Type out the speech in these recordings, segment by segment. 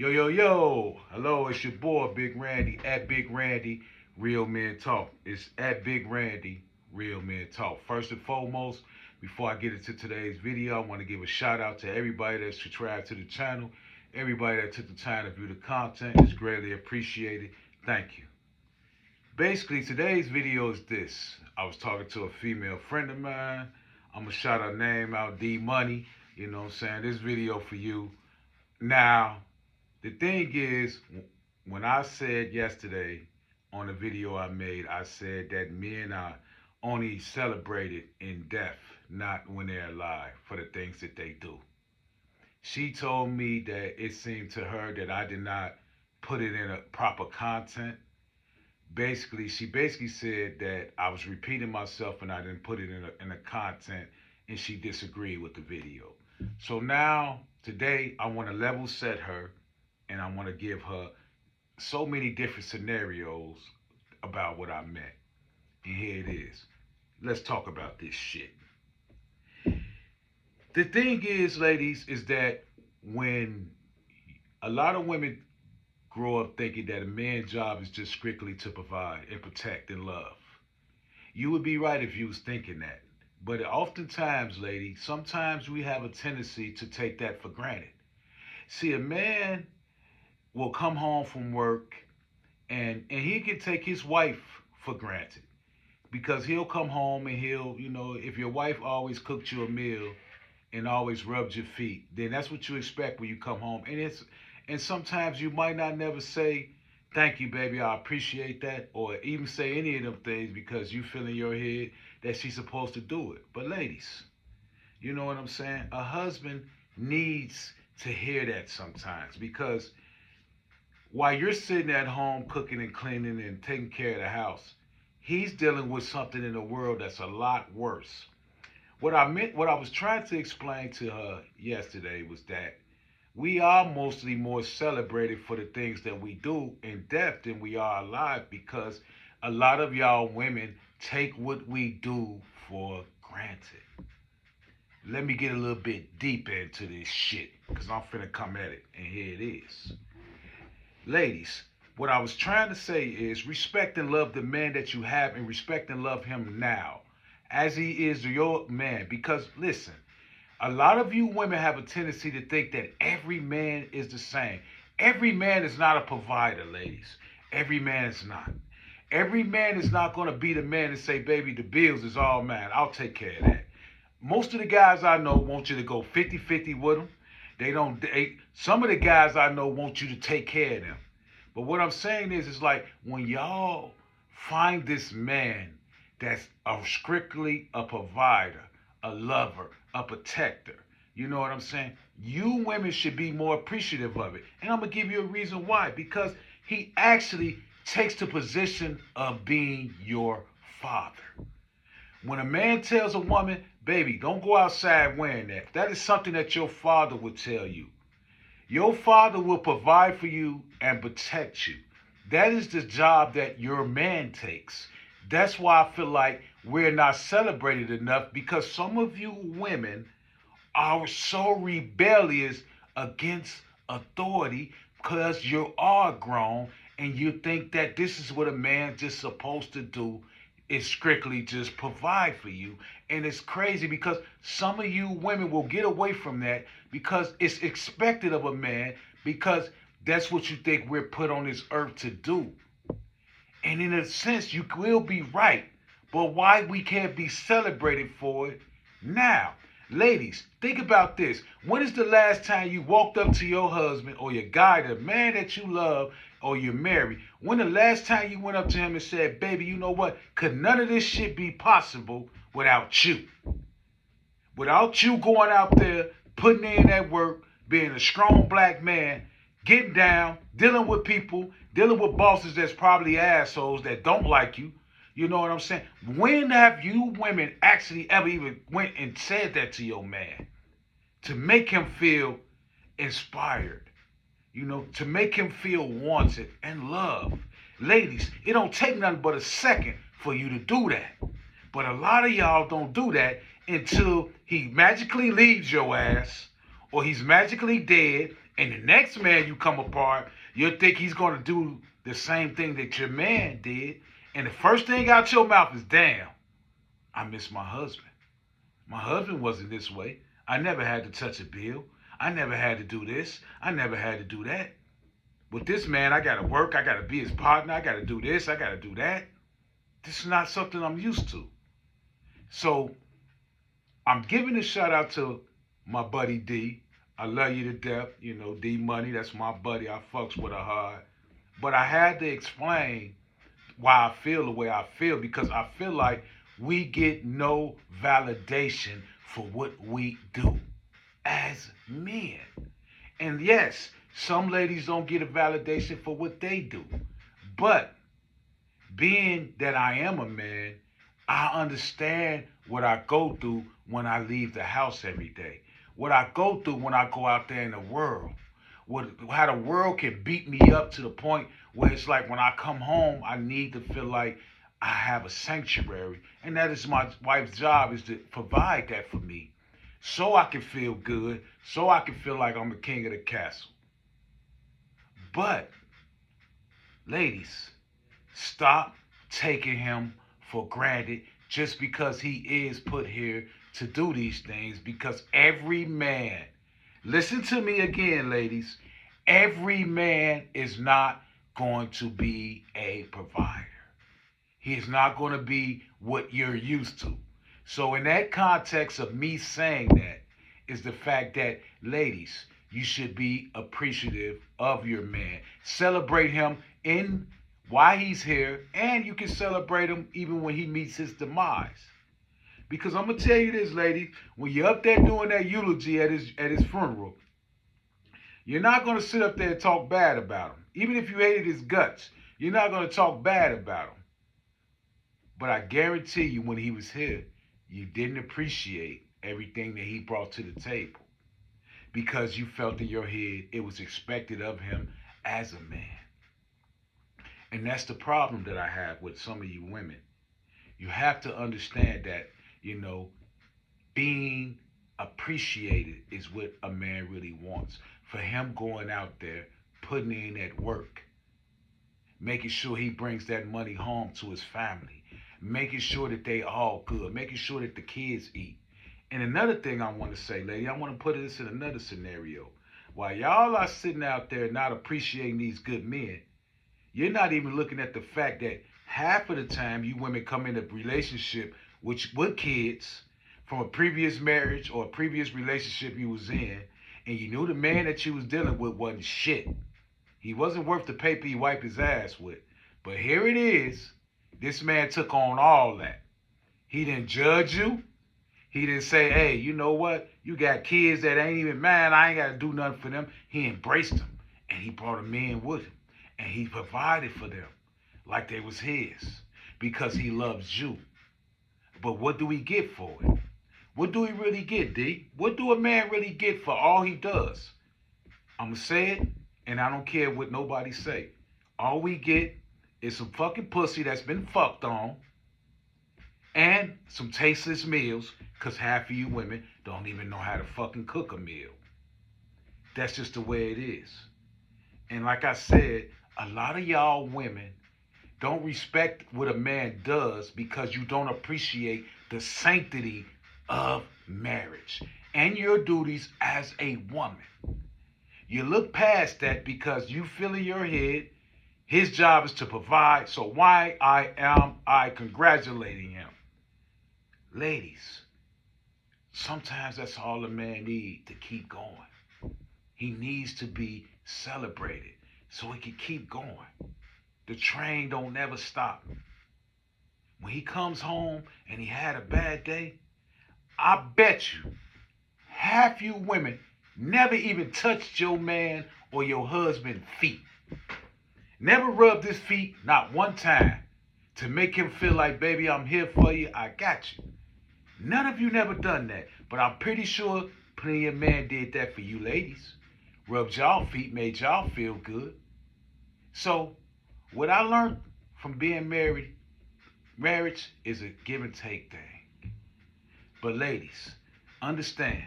Yo, yo, yo. Hello, it's your boy, Big Randy, at Big Randy, Real Men Talk. It's at Big Randy, Real Men Talk. First and foremost, before I get into today's video, I want to give a shout out to everybody that subscribed to the channel, everybody that took the time to view the content. It's greatly appreciated. Thank you. Basically, today's video is this. I was talking to a female friend of mine. I'm going to shout her name out, D Money. You know what I'm saying? This video for you. Now, the thing is, when I said yesterday on the video I made, I said that men are only celebrated in death, not when they're alive, for the things that they do. She told me that it seemed to her that I did not put it in a proper content. Basically, she basically said that I was repeating myself and I didn't put it in a content, and she disagreed with the video. So now, today, I want to level set her and I want to give her so many different scenarios about what I meant. And here it is. Let's talk about this shit. The thing is, ladies, is that when a lot of women grow up thinking that a man's job is just strictly to provide and protect and love, you would be right if you was thinking that. But oftentimes, ladies, sometimes we have a tendency to take that for granted. See, a man will come home from work and he can take his wife for granted because he'll come home and he'll, if your wife always cooked you a meal and always rubbed your feet, then that's what you expect when you come home. And sometimes you might not never say, "Thank you, baby, I appreciate that," or even say any of them things because you feel in your head that she's supposed to do it. But ladies, you know what I'm saying? A husband needs to hear that sometimes because while you're sitting at home cooking and cleaning and taking care of the house, he's dealing with something in the world that's a lot worse. What I was trying to explain to her yesterday was that we are mostly more celebrated for the things that we do in death than we are alive because a lot of y'all women take what we do for granted. Let me get a little bit deeper into this shit because I'm finna come at it, and here it is. Ladies, what I was trying to say is respect and love the man that you have and respect and love him now as he is your man. Because listen, a lot of you women have a tendency to think that every man is the same. Every man is not a provider, ladies. Every man is not. Every man is not going to be the man and say, "Baby, the bills is all mine. I'll take care of that." Most of the guys I know want you to go 50-50 with them. Some of the guys I know want you to take care of them. But what I'm saying is like when y'all find this man that's strictly a provider, a lover, a protector, you know what I'm saying? You women should be more appreciative of it. And I'm going to give you a reason why. Because he actually takes the position of being your father. When a man tells a woman, "Baby, don't go outside wearing that," that is something that your father would tell you. Your father will provide for you and protect you. That is the job that your man takes. That's why I feel like we're not celebrated enough because some of you women are so rebellious against authority because you are grown and you think that this is what a man just supposed to do is strictly just provide for you. And it's crazy because some of you women will get away from that because it's expected of a man because that's what you think we're put on this earth to do. And in a sense, you will be right. But why we can't be celebrated for it now? Ladies, think about this. When is the last time you walked up to your husband or your guy, the man that you love or you're married? When the last time you went up to him and said, "Baby, you know what? Could none of this shit be possible without you?" Without you going out there, putting in that work, being a strong black man, getting down, dealing with people, dealing with bosses that's probably assholes that don't like you. You know what I'm saying? When have you women actually ever even went and said that to your man? To make him feel inspired. To make him feel wanted and loved. Ladies, it don't take nothing but a second for you to do that. But a lot of y'all don't do that until he magically leaves your ass or he's magically dead And the next man you come apart, you'll think he's going to do the same thing that your man did. And the first thing out your mouth is, damn, I miss my husband. My husband wasn't this way. I never had to touch a bill. I never had to do this. I never had to do that. With this man, I got to work. I got to be his partner. I got to do this. I got to do that. This is not something I'm used to. So I'm giving a shout out to my buddy D. I love you to death. You know, D Money, that's my buddy. I fucks with her hard. But I had to explain why I feel the way I feel, because I feel like we get no validation for what we do as men. And yes, some ladies don't get a validation for what they do. But being that I am a man, I understand what I go through when I leave the house every day. What I go through when I go out there in the world. How the world can beat me up to the point where it's like when I come home, I need to feel like I have a sanctuary. And that is my wife's job, is to provide that for me. So I can feel good. So I can feel like I'm the king of the castle. But, ladies, stop taking him for granted just because he is put here to do these things. Because every man, listen to me again, ladies, every man is not going to be a provider. He is not going to be what you're used to. So in that context of me saying that is the fact that, ladies, you should be appreciative of your man. Celebrate him in why he's here, and you can celebrate him even when he meets his demise. Because I'm gonna tell you this, lady, when you're up there doing that eulogy at his funeral, you're not gonna sit up there and talk bad about him. Even if you hated his guts, you're not gonna talk bad about him. But I guarantee you, when he was here, you didn't appreciate everything that he brought to the table, because you felt in your head it was expected of him as a man. And that's the problem that I have with some of you women. You have to understand that, being appreciated is what a man really wants. For him going out there, putting in that work, making sure he brings that money home to his family, making sure that they all good, making sure that the kids eat. And another thing I want to say, lady, I want to put this in another scenario. While y'all are sitting out there not appreciating these good men, you're not even looking at the fact that half of the time you women come in a relationship with kids from a previous marriage or a previous relationship you was in, and you knew the man that you was dealing with wasn't shit. He wasn't worth the paper he wiped his ass with. But here it is. This man took on all that. He didn't judge you. He didn't say, hey, you know what? You got kids that ain't even mine. I ain't got to do nothing for them. He embraced them, and he brought them in with him. And he provided for them like they was his, because he loves you. But what do we get for it? What do we really get, D? What do a man really get for all he does? I'm going to say it, and I don't care what nobody say. All we get is some fucking pussy that's been fucked on, and some tasteless meals, because half of you women don't even know how to fucking cook a meal. That's just the way it is. And like I said, a lot of y'all women don't respect what a man does because you don't appreciate the sanctity of marriage and your duties as a woman. You look past that because you feel in your head his job is to provide, so why am I congratulating him? Ladies, sometimes that's all a man needs to keep going. He needs to be celebrated so he can keep going. The train don't never stop. When he comes home and he had a bad day, I bet you half you women never even touched your man or your husband's feet. Never rubbed his feet, not one time, to make him feel like, baby, I'm here for you, I got you. None of you never done that, but I'm pretty sure plenty of men did that for you ladies. Rubbed y'all feet, made y'all feel good. So, what I learned from being married, marriage is a give and take thing. But ladies, understand,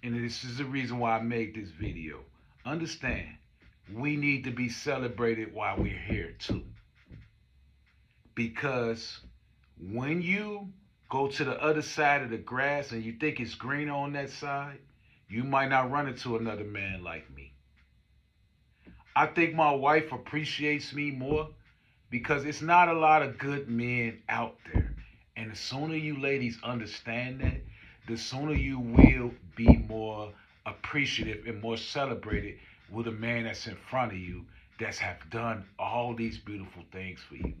and this is the reason why I made this video. Understand, we need to be celebrated while we're here too. Because when you go to the other side of the grass and you think it's greener on that side, you might not run into another man like me. I think my wife appreciates me more because it's not a lot of good men out there. And the sooner you ladies understand that, the sooner you will be more appreciative and more celebrated with a man that's in front of you that's have done all these beautiful things for you.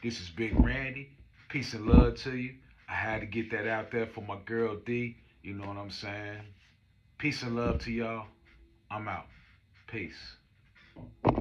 This is Big Randy. Peace and love to you. I had to get that out there for my girl D. You know what I'm saying? Peace and love to y'all. I'm out. Peace.